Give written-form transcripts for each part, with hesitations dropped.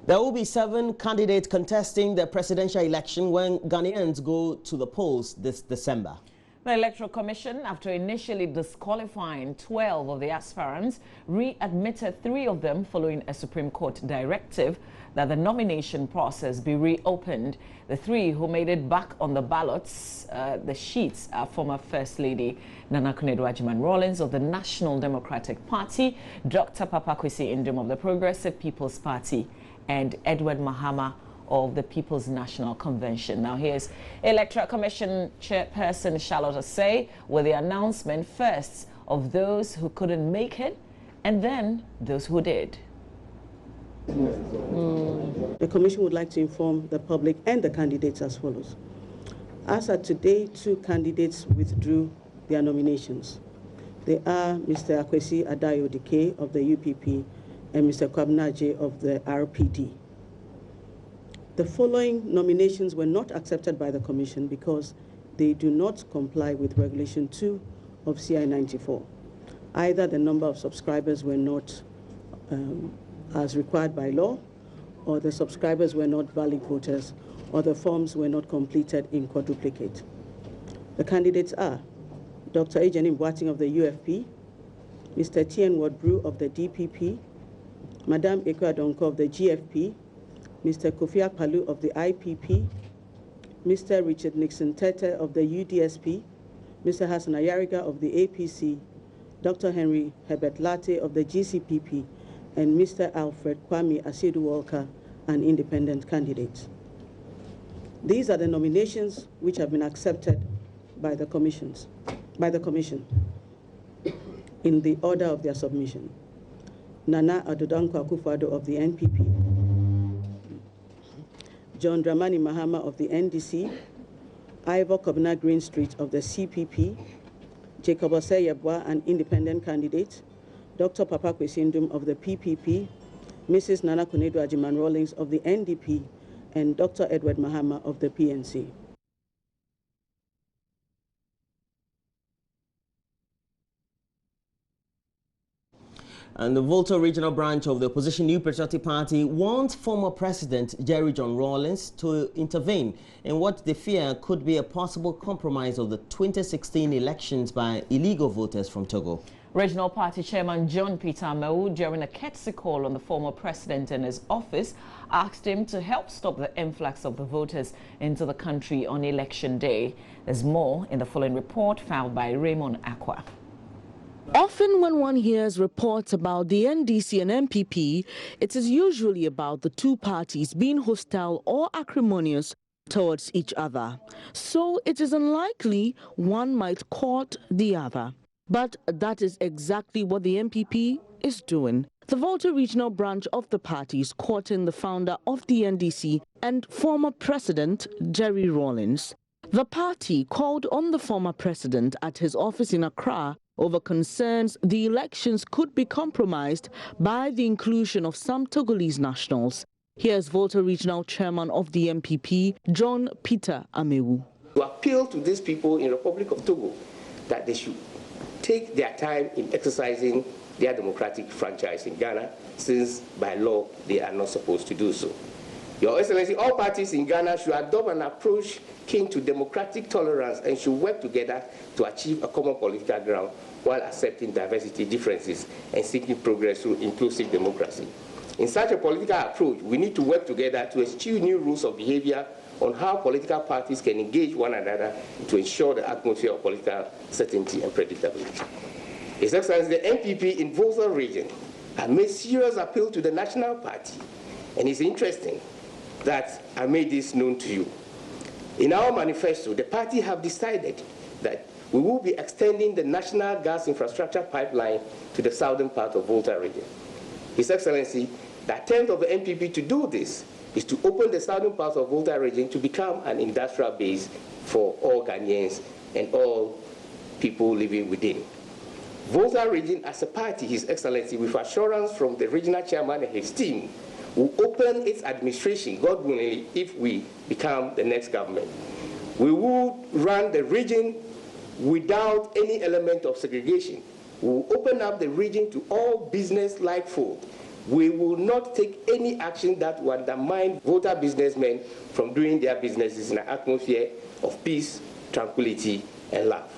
There will be 7 candidates contesting the presidential election when Ghanaians go to the polls this December. The Electoral Commission, after initially disqualifying 12 of the aspirants, readmitted 3 of them following a Supreme Court directive that the nomination process be reopened. The 3 who made it back on the ballots, the sheets, are former First Lady Nana Akufo-Addo Rawlings of the National Democratic Party, Dr. Papa Kwesi Ndom of the Progressive People's Party, and Edward Mahama of the People's National Convention. Now here's Electoral Commission Chairperson Charlotte Osei with the announcement first of those who couldn't make it and then those who did. The Commission would like to inform the public and the candidates as follows. As of today, 2 candidates withdrew their nominations. They are Mr. Akwesi Adayo-Dike of the UPP and Mr. Kwabnaje of the RPD. The following nominations were not accepted by the Commission because they do not comply with Regulation 2 of CI 94. Either the number of subscribers were not as required by law, or the subscribers were not valid voters, or the forms were not completed in quadruplicate. The candidates are Dr. Ejenim Boateng of the UFP, Mr. Tien Ward-Brew of the DPP, Madame Ekwa Donko of the GFP, Mr. Kofi Akpalu of the IPP, Mr. Richard Nixon Tete of the UDSP, Mr. Hassan Ayariga of the APC, Dr. Henry Herbert Latte of the GCPP, and Mr. Alfred Kwame Asiedu Walker, an independent candidate. These are the nominations which have been accepted by the Commission in the order of their submission. Nana Akufo-Addo of the NPP, John Dramani Mahama of the NDC, Ivor Kobna Greenstreet of the CPP, Jacob Osei Yeboah, an independent candidate, Dr. Papa Kwesi Ndom of the PPP, Mrs. Nana Akufo-Addo Rawlings of the NDP, and Dr. Edward Mahama of the PNC. And the Volta regional branch of the opposition New Patriotic Party wants former President Jerry John Rawlings to intervene in what they fear could be a possible compromise of the 2016 elections by illegal voters from Togo. Regional Party Chairman John Peter Amewu, during a courtesy call on the former president in his office, asked him to help stop the influx of the voters into the country on election day. There's more in the following report filed by Raymond Aqua. Often when one hears reports about the NDC and NPP, it is usually about the 2 parties being hostile or acrimonious towards each other. So it is unlikely one might court the other. But that is exactly what the NPP is doing. The Volta regional branch of the party is courting the founder of the NDC and former President Jerry Rawlings. The party called on the former president at his office in Accra over concerns the elections could be compromised by the inclusion of some Togolese nationals. Here's Volta Regional Chairman of the NPP, John Peter Amewu. To appeal to these people in the Republic of Togo that they should take their time in exercising their democratic franchise in Ghana, since by law they are not supposed to do so. Your Excellency, all parties in Ghana should adopt an approach akin to democratic tolerance and should work together to achieve a common political ground while accepting diversity differences and seeking progress through inclusive democracy. In such a political approach, we need to work together to eschew new rules of behavior on how political parties can engage one another to ensure the atmosphere of political certainty and predictability. His Excellency, the NPP in Volta region have made serious appeal to the National Party, and it's interesting that I made this known to you. In our manifesto, the party have decided that we will be extending the national gas infrastructure pipeline to the southern part of Volta region. His Excellency, the attempt of the NPP to do this is to open the southern part of Volta region to become an industrial base for all Ghanaians and all people living within. Volta region as a party, His Excellency, with assurance from the regional chairman and his team, will open its administration, God willing, if we become the next government. We will run the region without any element of segregation. We will open up the region to all business-like folk We will not take any action that will undermine voter businessmen from doing their businesses in an atmosphere of peace, tranquility, and love.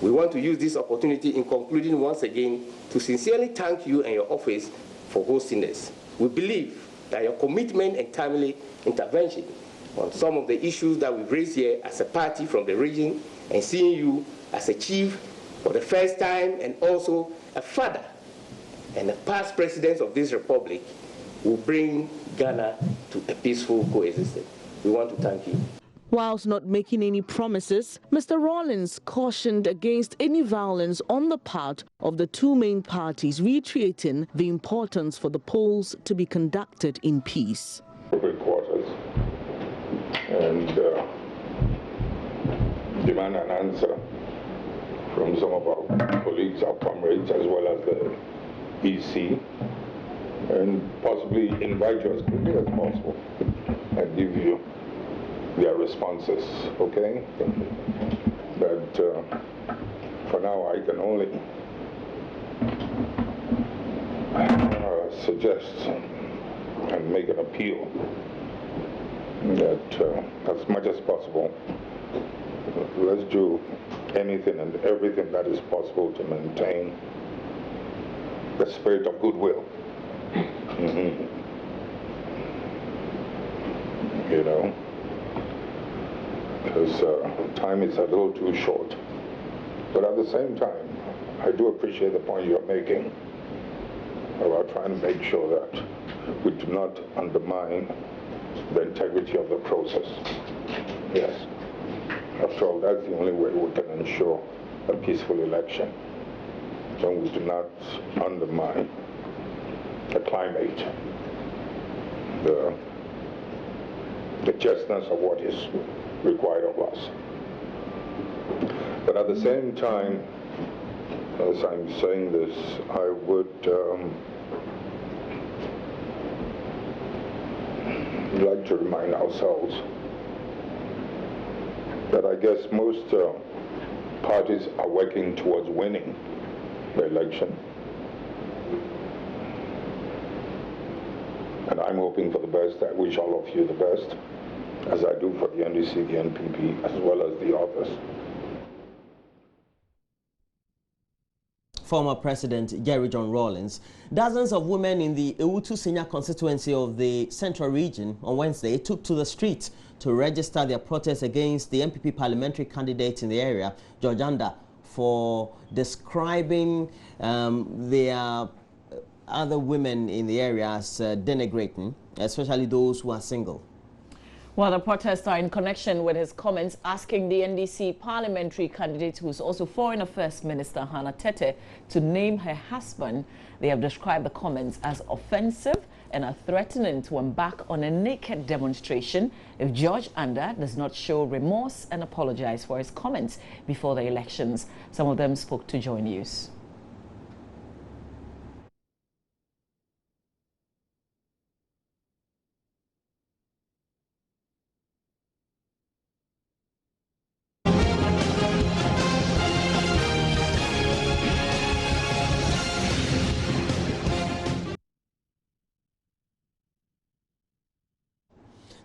We want to use this opportunity in concluding once again to sincerely thank you and your office for hosting us. We believe that your commitment and timely intervention on some of the issues that we've raised here as a party from the region, and seeing you as a chief for the first time and also a father and a past president of this republic, will bring Ghana to a peaceful coexistence. We want to thank you. Whilst not making any promises, Mr. Rawlings cautioned against any violence on the part of the two main parties, reiterating the importance for the polls to be conducted in peace. Quarters and demand an answer from some of our colleagues, our comrades, as well as the EC, and possibly invite you as quickly as possible and give you their responses, okay? But for now, I can only suggest and make an appeal that as much as possible, let's do anything and everything that is possible to maintain the spirit of goodwill. You know, because time is a little too short. But at the same time, I do appreciate the point you're making about trying to make sure that we do not undermine the integrity of the process. Yes. After all, that's the only way we can ensure a peaceful election. When we do not undermine the climate, the justness of what is required of us. But at the same time, as I'm saying this, I would like to remind ourselves that I guess most parties are working towards winning the election. And I'm hoping for the best. I wish all of you the best, as I do for the NDC, the NPP, as well as the others. Former President Jerry John Rawlings. Dozens of women in the Ewutu Senior constituency of the Central Region on Wednesday took to the streets to register their protest against the NPP parliamentary candidate in the area, George Anda, for describing their other women in the area as denigrating, especially those who are single. Well, the protests are in connection with his comments asking the NDC parliamentary candidate, who is also Foreign Affairs Minister Hannah Tete, to name her husband. They have described the comments as offensive and are threatening to embark on a naked demonstration if George Anda does not show remorse and apologize for his comments before the elections. Some of them spoke to Joy News.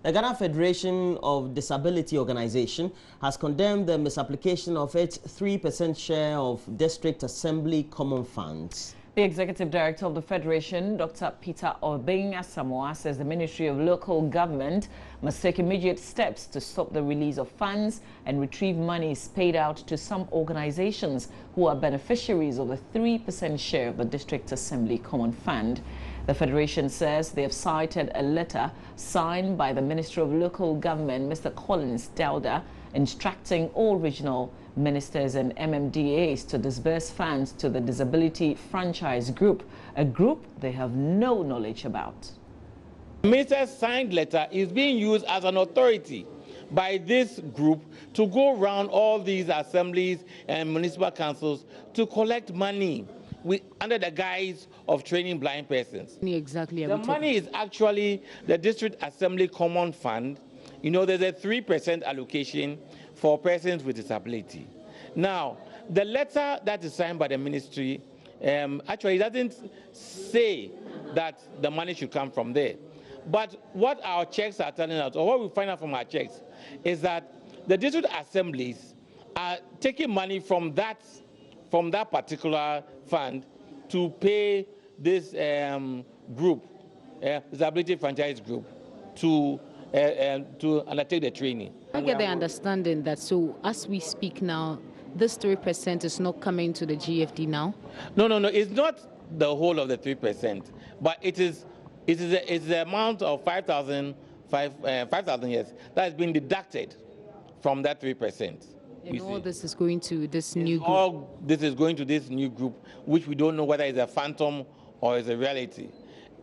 The Ghana Federation of Disability Organization has condemned the misapplication of its 3% share of District Assembly Common Funds. The Executive Director of the Federation, Dr. Peter Obeng-Asamoah, says the Ministry of Local Government must take immediate steps to stop the release of funds and retrieve monies paid out to some organizations who are beneficiaries of the 3% share of the District Assembly Common Fund. The Federation says they have cited a letter signed by the Minister of Local Government, Mr. Collins Dauda, instructing all regional ministers and MMDAs to disburse funds to the Disability Franchise Group, a group they have no knowledge about. The minister's signed letter is being used as an authority by this group to go around all these assemblies and municipal councils to collect money under the guise of training blind persons. Exactly. The money is actually the District Assembly Common Fund. You know, there's a 3% allocation for persons with disability. Now, the letter that is signed by the ministry actually doesn't say that the money should come from there. But what our checks are telling us, or what we find out from our checks, is that the district assemblies are taking money from that particular fund to pay this group, disability franchise group, to undertake the training. I get the understanding that, so as we speak now, this 3% is not coming to the GFD now? No, it's not the whole of the 3%, but it's the amount of 5,000 yes, that has been deducted from that 3%. And all this is going to this new group? All this is going to this new group, which we don't know whether it's a phantom or is a reality.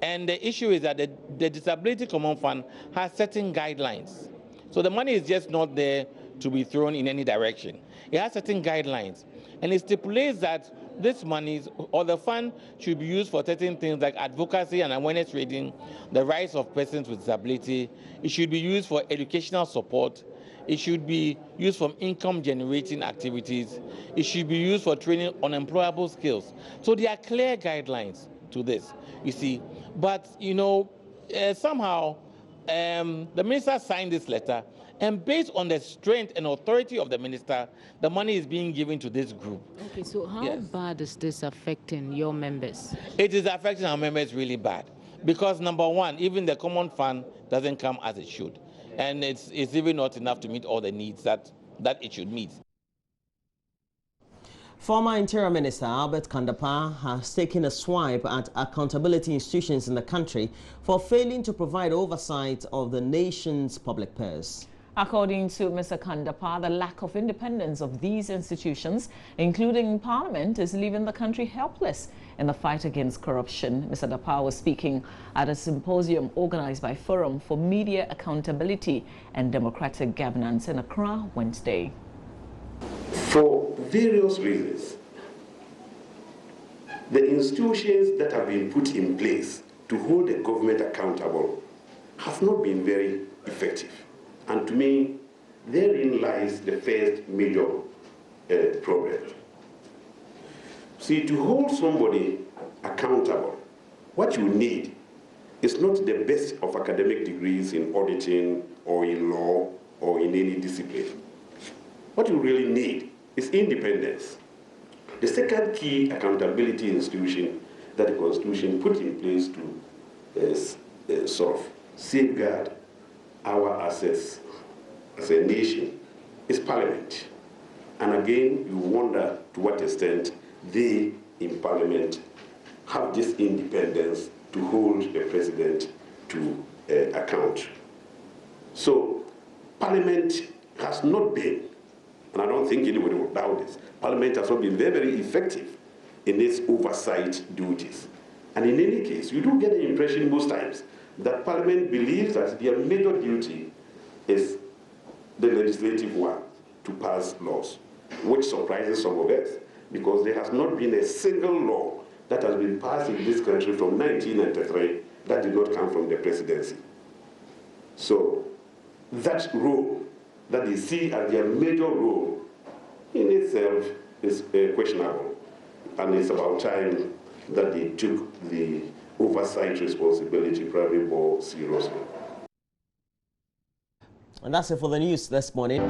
And the issue is that the Disability Common Fund has certain guidelines. So the money is just not there to be thrown in any direction. It has certain guidelines. And it stipulates that this money or the fund should be used for certain things like advocacy and awareness raising, the rights of persons with disability. It should be used for educational support. It should be used for income-generating activities. It should be used for training on employable skills. So there are clear guidelines to this, you see. But, you know, somehow the minister signed this letter, and based on the strength and authority of the minister, the money is being given to this group. Okay, so how bad is this affecting your members? It is affecting our members really bad. Because, number one, even the common fund doesn't come as it should. And it's even not enough to meet all the needs that it should meet. Former Interior Minister Albert Kandapah has taken a swipe at accountability institutions in the country for failing to provide oversight of the nation's public purse. According to Mr. Kandapah, the lack of independence of these institutions, including Parliament, is leaving the country helpless in the fight against corruption. Mr. Kandapah was speaking at a symposium organized by Forum for Media Accountability and Democratic Governance in Accra Wednesday. For various reasons, the institutions that have been put in place to hold the government accountable have not been very effective. And to me, therein lies the first major problem. See, to hold somebody accountable, what you need is not the best of academic degrees in auditing or in law or in any discipline. What you really need is independence. The second key accountability institution that the Constitution put in place to sort of safeguard our assets as a nation is Parliament. And again, you wonder to what extent they in Parliament have this independence to hold the President to account. So Parliament has not been, and I don't think anybody would doubt this, Parliament has not been very, very effective in its oversight duties. And in any case, you do get the impression most times that Parliament believes that their major duty is the legislative one, to pass laws, which surprises some of us, because there has not been a single law that has been passed in this country from 1993 that did not come from the presidency. So that role that they see as their major role in itself is questionable, and it's about time that they took the oversight responsibility probably more seriously. And that's it for the news this morning.